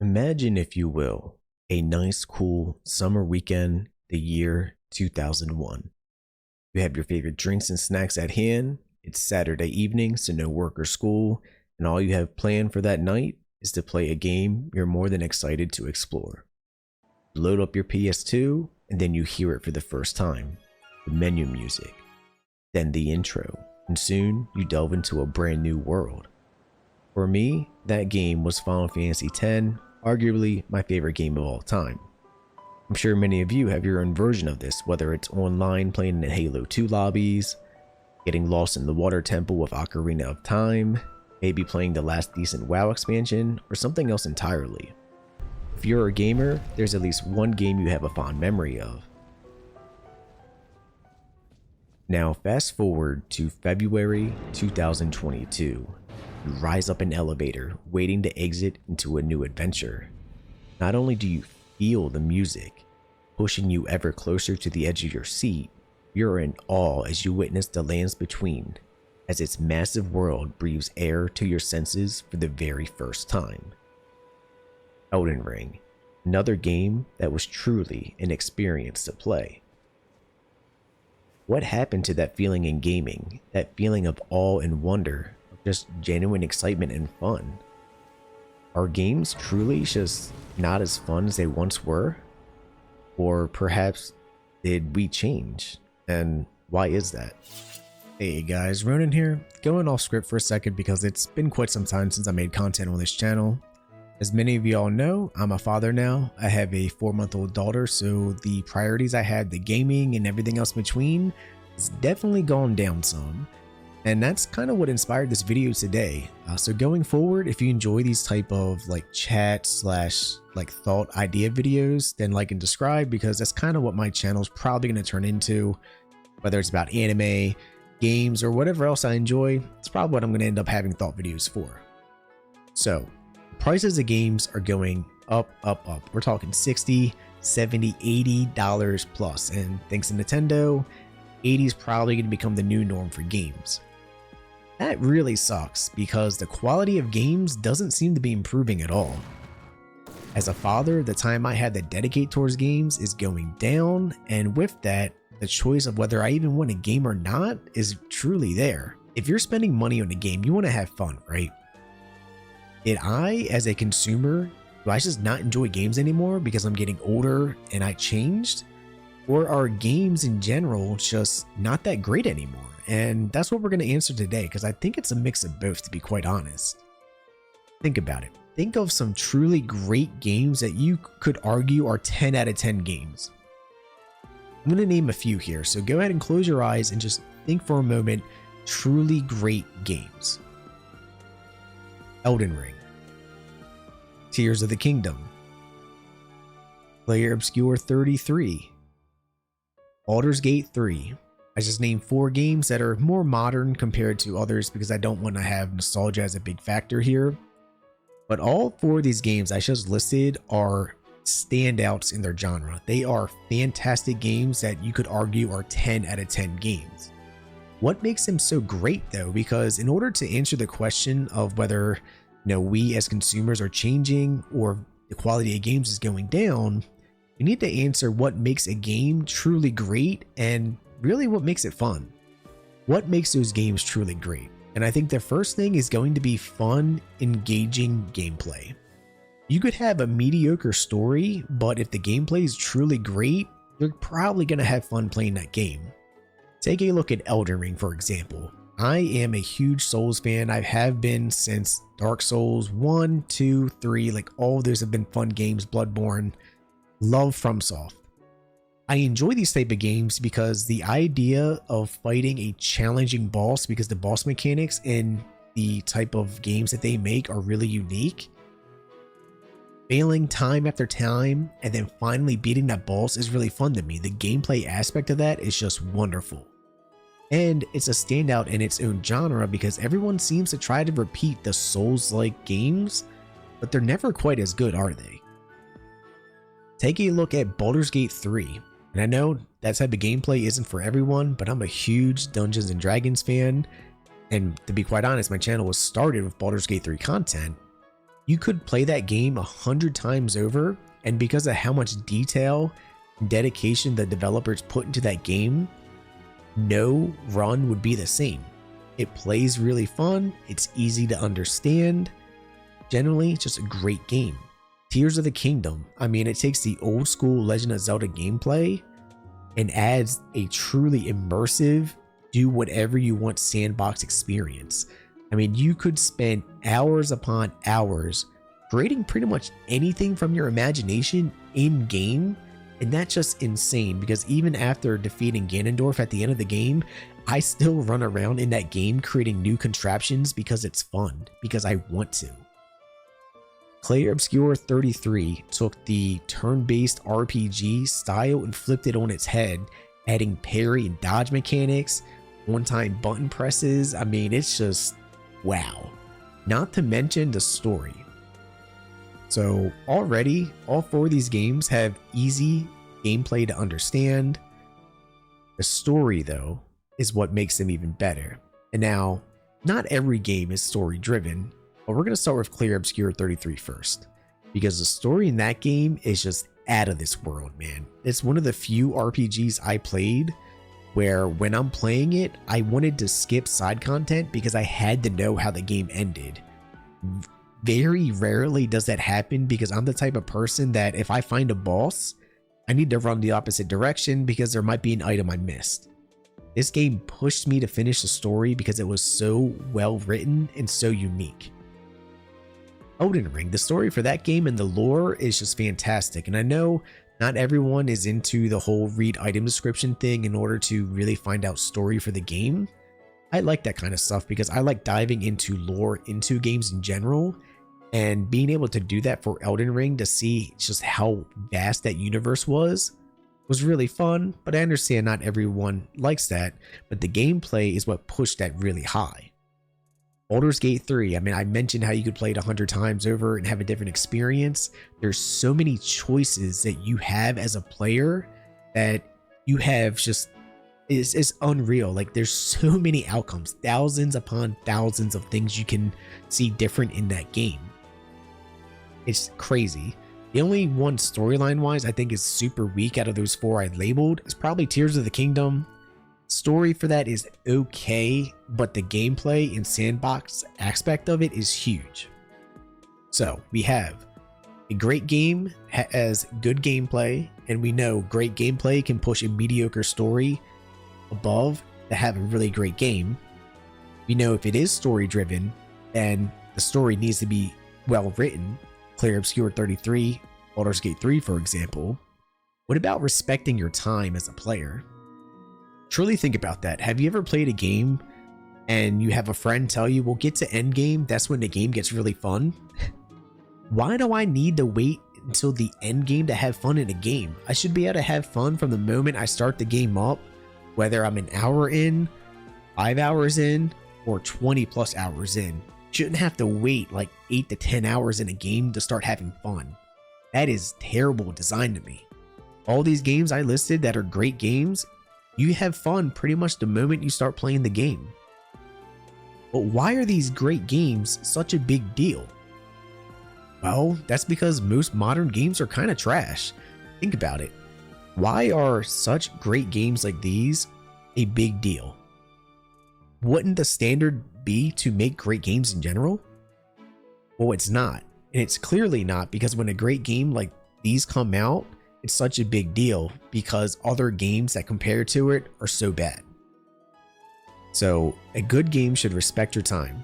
Imagine, if you will, a nice, cool summer weekend, the year 2001. You have your favorite drinks and snacks at hand. It's Saturday evening, so no work or school, and all you have planned for that night is to play a game you're more than excited to explore. You load up your PS2, and then you hear it for the first time, the menu music, then the intro, and soon you delve into a brand new world. For me, that game was Final Fantasy X, arguably my favorite game of all time. I'm sure many of you have your own version of this, whether it's online playing in Halo 2 lobbies, getting lost in the water temple with Ocarina of Time, maybe playing the last decent WoW expansion, or something else entirely. If you're a gamer, there's at least one game you have a fond memory of. Now fast forward to February 2022. You rise up an elevator, waiting to exit into a new adventure. Not only do you feel the music, pushing you ever closer to the edge of your seat, you're in awe as you witness the lands between, as its massive world breathes air to your senses for the very first time. Elden Ring, another game that was truly an experience to play. What happened to that feeling in gaming, that feeling of awe and wonder, just genuine excitement and fun? Are games truly just not as fun as they once were? Or perhaps did we change? And why is that? Hey guys, Ronin here, going off script for a second because it's been quite some time since I made content on this channel. As many of you all know, I'm a father now. I have a 4-month-old daughter, so the priorities I had, the gaming and everything else between, has definitely gone down some. And that's kind of what inspired this video today. So going forward, if you enjoy these type of chat / thought idea videos, then like and subscribe, because that's kind of what my channel is probably going to turn into. Whether it's about anime, games, or whatever else I enjoy, it's probably what I'm going to end up having thought videos for. So prices of games are going up. We're talking $60, $70, $80 plus. And thanks to Nintendo, 80 is probably going to become the new norm for games. That really sucks because the quality of games doesn't seem to be improving at all. As a father, the time I had to dedicate towards games is going down, and with that, the choice of whether I even want a game or not is truly there. If you're spending money on a game, you want to have fun, right? Did I, as a consumer, do I just not enjoy games anymore because I'm getting older and I changed? Or are games in general just not that great anymore? And that's what we're going to answer today, because I think it's a mix of both, to be quite honest. Think about it. Think of some truly great games that you could argue are 10 out of 10 games. I'm going to name a few here, so go ahead and close your eyes and just think for a moment. Truly great games. Elden Ring, Tears of the Kingdom, Player Obscure 33, Baldur's Gate 3. I just named 4 games that are more modern compared to others because I don't want to have nostalgia as a big factor here. But all 4 of these games I just listed are standouts in their genre. They are fantastic games that you could argue are 10 out of 10 games. What makes them so great though? Because in order to answer the question of whether we as consumers are changing or the quality of games is going down, we need to answer what makes a game truly great and really what makes it fun. What makes those games truly great? And I think the first thing is going to be fun, engaging gameplay. You could have a mediocre story, but if the gameplay is truly great, you're probably going to have fun playing that game. Take a look at Elden Ring, for example. I am a huge Souls fan. I have been since Dark Souls 1, 2, 3, all of those have been fun games, Bloodborne. Love FromSoft. I enjoy these type of games because the idea of fighting a challenging boss, because the boss mechanics in the type of games that they make are really unique. Failing time after time and then finally beating that boss is really fun to me. The gameplay aspect of that is just wonderful. And it's a standout in its own genre because everyone seems to try to repeat the Souls-like games, but they're never quite as good, are they? Take a look at Baldur's Gate 3. And I know that type of gameplay isn't for everyone, but I'm a huge Dungeons and Dragons fan. And to be quite honest, my channel was started with Baldur's Gate 3 content. You could play that game 100 times over, and because of how much detail and dedication the developers put into that game, no run would be the same. It plays really fun, it's easy to understand, generally just a great game. Tears of the Kingdom, I mean, it takes the old school Legend of Zelda gameplay and adds a truly immersive, do whatever you want sandbox experience. I mean, you could spend hours upon hours creating pretty much anything from your imagination in game, and that's just insane because even after defeating Ganondorf at the end of the game, I still run around in that game creating new contraptions because it's fun, because I want to. Clair Obscur 33 took the turn-based RPG style and flipped it on its head, adding parry and dodge mechanics, one-time button presses. I mean, it's just wow. Not to mention the story. So already, all 4 of these games have easy gameplay to understand. The story, though, is what makes them even better. And now, not every game is story-driven, but we're going to start with Clair Obscur 33 first, because the story in that game is just out of this world, man. It's one of the few RPGs I played where when I'm playing it, I wanted to skip side content because I had to know how the game ended. Very rarely does that happen because I'm the type of person that if I find a boss, I need to run the opposite direction because there might be an item I missed. This game pushed me to finish the story because it was so well written and so unique. Elden Ring, the story for that game and the lore is just fantastic, and I know not everyone is into the whole read item description thing in order to really find out story for the game. I like that kind of stuff because I like diving into lore into games in general, and being able to do that for Elden Ring to see just how vast that universe was really fun. But I understand not everyone likes that, but the gameplay is what pushed that really high. Baldur's Gate 3, I mean, I mentioned how you could play it 100 times over and have a different experience. There's so many choices that you have as a player that you have just is unreal. Like, there's so many outcomes, thousands upon thousands of things you can see different in that game. It's crazy. The only one storyline wise I think is super weak out of those 4 I labeled is probably Tears of the Kingdom. Story for that is okay, but the gameplay and sandbox aspect of it is huge. So we have a great game has good gameplay, and we know great gameplay can push a mediocre story above to have a really great game. We know if it is story driven, then the story needs to be well written. Clair Obscur 33, Baldur's Gate 3, for example. What about respecting your time as a player? Truly think about that. Have you ever played a game and you have a friend tell you, well, get to end game, that's when the game gets really fun? Why do I need to wait until the end game to have fun in a game? I should be able to have fun from the moment I start the game up, whether I'm an hour in, 5 hours in, or 20 plus hours in. Shouldn't have to wait like 8 to 10 hours in a game to start having fun. That is terrible design to me. All these games I listed that are great games, you have fun pretty much the moment you start playing the game. But why are these great games such a big deal? Well, that's because most modern games are kind of trash. Think about it. Why are such great games like these a big deal? Wouldn't the standard be to make great games in general? Well, it's not. And it's clearly not, because when a great game like these come out, it's such a big deal because other games that compare to it are so bad. So a good game should respect your time.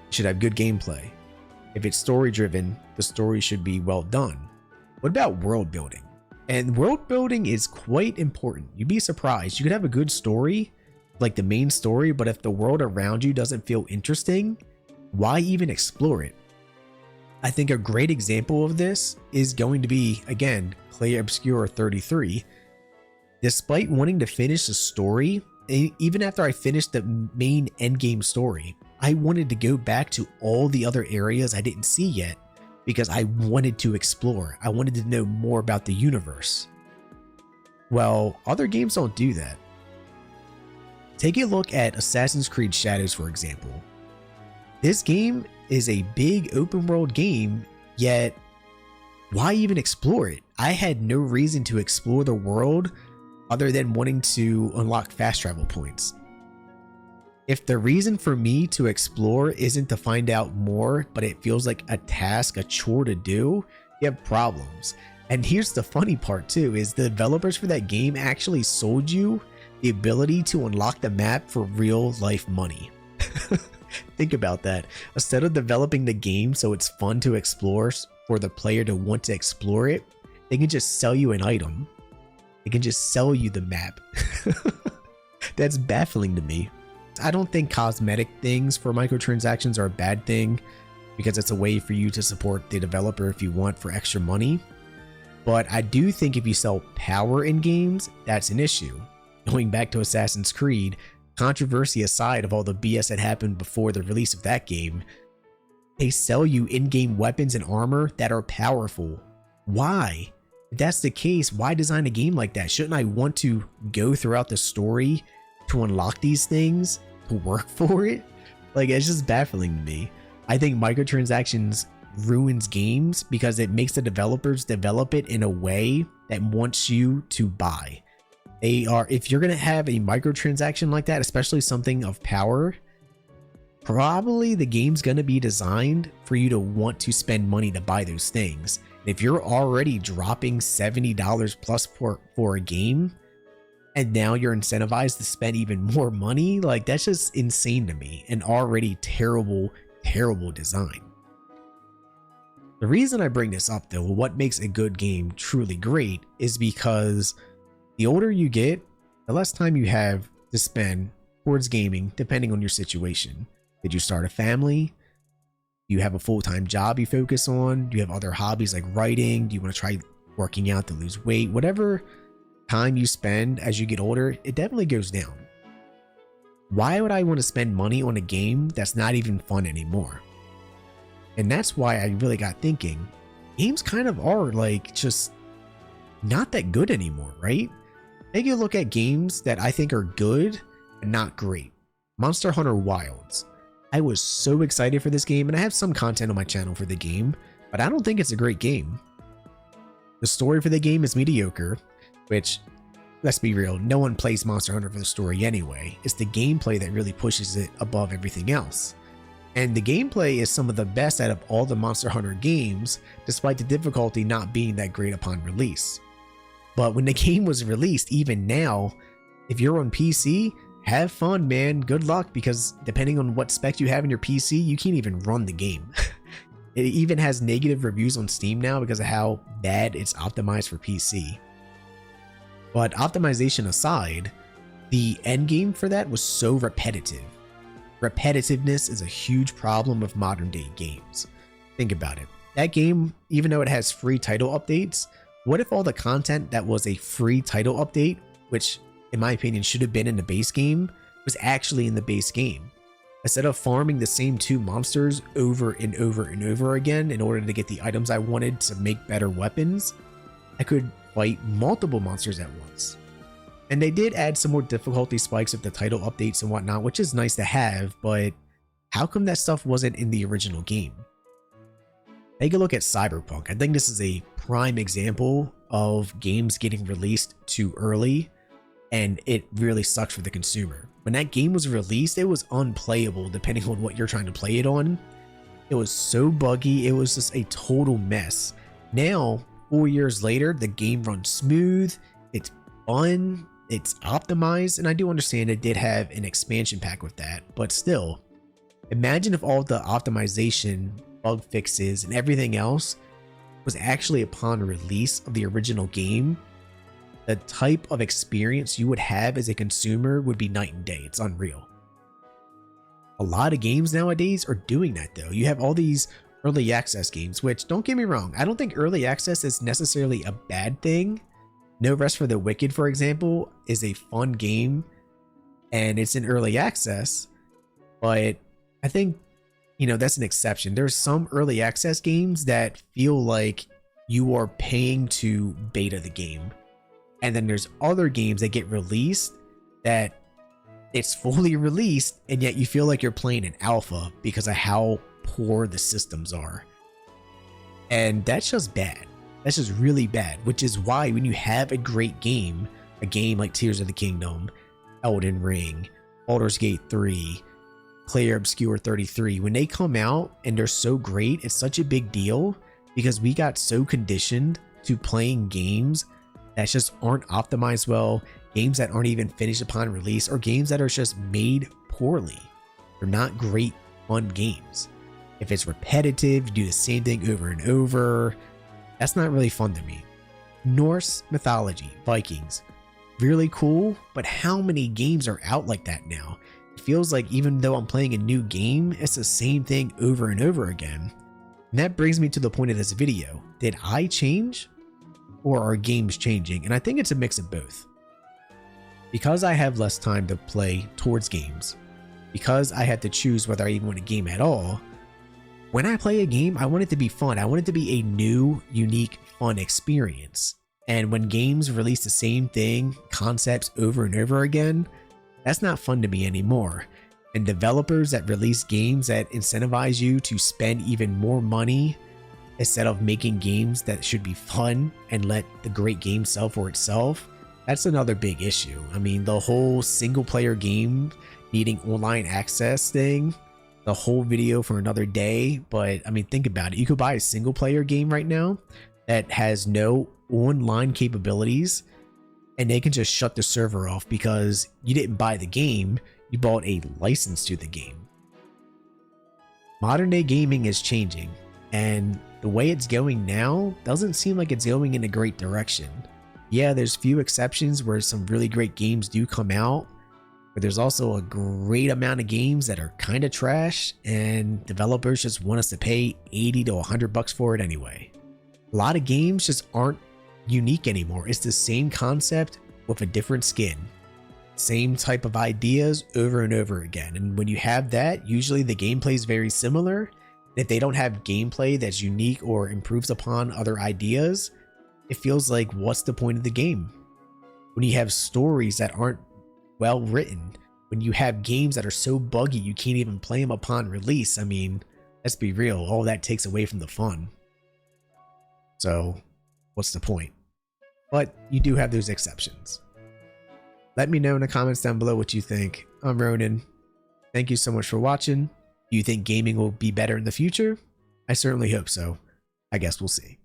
It should have good gameplay. If it's story driven, the story should be well done. What about world building? And world building is quite important. You'd be surprised. You could have a good story, like the main story, but if the world around you doesn't feel interesting, why even explore it? I think a great example of this is going to be, again, Clair Obscur 33. Despite wanting to finish the story, even after I finished the main endgame story, I wanted to go back to all the other areas I didn't see yet because I wanted to explore. I wanted to know more about the universe. Well, other games don't do that. Take a look at Assassin's Creed Shadows, for example. This game is a big open world game, yet why even explore it? I had no reason to explore the world other than wanting to unlock fast travel points. If the reason for me to explore isn't to find out more, but it feels like a task, a chore to do, you have problems. And here's the funny part too, is the developers for that game actually sold you the ability to unlock the map for real life money. Think about that. Instead of developing the game so it's fun to explore for the player to want to explore it, they can just sell you an item. They can just sell you the map. That's baffling to me. I don't think cosmetic things for microtransactions are a bad thing, because it's a way for you to support the developer if you want for extra money. But I do think if you sell power in games, that's an issue. Going back to Assassin's Creed, controversy aside of all the BS that happened before the release of that game, they sell you in-game weapons and armor that are powerful. Why? If that's the case, why design a game like that? Shouldn't I want to go throughout the story to unlock these things, to work for it? Like, it's just baffling to me. I think microtransactions ruins games because it makes the developers develop it in a way that wants you to buy. If you're going to have a microtransaction like that, especially something of power, probably the game's going to be designed for you to want to spend money to buy those things. If you're already dropping $70 plus for a game, and now you're incentivized to spend even more money, like, that's just insane to me. An already terrible design. The reason I bring this up though, what makes a good game truly great, is because the older you get, the less time you have to spend towards gaming, depending on your situation. Did you start a family? Do you have a full-time job you focus on? Do you have other hobbies like writing? Do you want to try working out to lose weight? Whatever time you spend as you get older, it definitely goes down. Why would I want to spend money on a game that's not even fun anymore? And that's why I really got thinking, games kind of are like just not that good anymore, right? Take a look at games that I think are good but not great. Monster Hunter Wilds. I was so excited for this game, and I have some content on my channel for the game, but I don't think it's a great game. The story for the game is mediocre, which, let's be real, no one plays Monster Hunter for the story anyway. It's the gameplay that really pushes it above everything else. And the gameplay is some of the best out of all the Monster Hunter games, despite the difficulty not being that great upon release. But when the game was released, even now, if you're on PC, have fun, man. Good luck, because depending on what specs you have in your PC, you can't even run the game. It even has negative reviews on Steam now because of how bad it's optimized for PC. But optimization aside, the endgame for that was so repetitive. Repetitiveness is a huge problem with modern day games. Think about it. That game, even though it has free title updates, what if all the content that was a free title update, which in my opinion should have been in the base game, was actually in the base game? Instead of farming the same two monsters over and over and over again in order to get the items I wanted to make better weapons, I could fight multiple monsters at once. And they did add some more difficulty spikes with the title updates and whatnot, which is nice to have, but how come that stuff wasn't in the original game? Take a look at Cyberpunk. I think this is a prime example of games getting released too early, and it really sucks for the consumer. When that game was released, it was unplayable depending on what you're trying to play it on. It was so buggy, it was just a total mess. Now, 4 years later, the game runs smooth, it's fun, it's optimized, and I do understand it did have an expansion pack with that, but still, imagine if all the optimization, bug fixes, and everything else was actually upon release of the original game. The type of experience you would have as a consumer would be night and day. It's unreal. A lot of games nowadays are doing that though. You have all these early access games, which, don't get me wrong, I don't think early access is necessarily a bad thing. No Rest for the Wicked, for example, is a fun game and it's in early access, but I think, you know, that's an exception. There's some early access games that feel like you are paying to beta the game. And then there's other games that get released that it's fully released and yet you feel like you're playing an alpha because of how poor the systems are. And that's just bad. That's just really bad, which is why when you have a great game, a game like Tears of the Kingdom, Elden Ring, Baldur's Gate 3, Player Obscure 33, when they come out and they're so great, it's such a big deal because we got so conditioned to playing games that just aren't optimized well, games that aren't even finished upon release, or games that are just made poorly. They're not great, fun games. If it's repetitive, you do the same thing over and over, that's not really fun to me. Norse mythology, Vikings, really cool, but how many games are out like that now? It feels like even though I'm playing a new game, it's the same thing over and over again. And that brings me to the point of this video. Did I change? Or are games changing? And I think it's a mix of both. Because I have less time to play towards games, because I had to choose whether I even want a game at all, when I play a game, I want it to be fun. I want it to be a new, unique, fun experience. And when games release the same thing, concepts over and over again, that's not fun to me anymore. And developers that release games that incentivize you to spend even more money instead of making games that should be fun and let the great game sell for itself, that's another big issue. I mean, the whole single player game needing online access thing, the whole video for another day. But I mean, think about it. You could buy a single player game right now that has no online capabilities and they can just shut the server off because you didn't buy the game, you bought a license to the game. Modern day gaming is changing, and the way it's going now doesn't seem like it's going in a great direction. Yeah, there's few exceptions where some really great games do come out, but there's also a great amount of games that are kind of trash and developers just want us to pay 80 to 100 bucks for it anyway. A lot of games just aren't unique anymore. It's the same concept with a different skin. Same type of ideas over and over again. And when you have that, usually the gameplay is very similar. If they don't have gameplay that's unique or improves upon other ideas, it feels like, what's the point of the game? When you have stories that aren't well written, when you have games that are so buggy you can't even play them upon release, I mean, let's be real, all that takes away from the fun. So what's the point? But you do have those exceptions. Let me know in the comments down below what you think. I'm Ronin. Thank you so much for watching. Do you think gaming will be better in the future? I certainly hope so. I guess we'll see.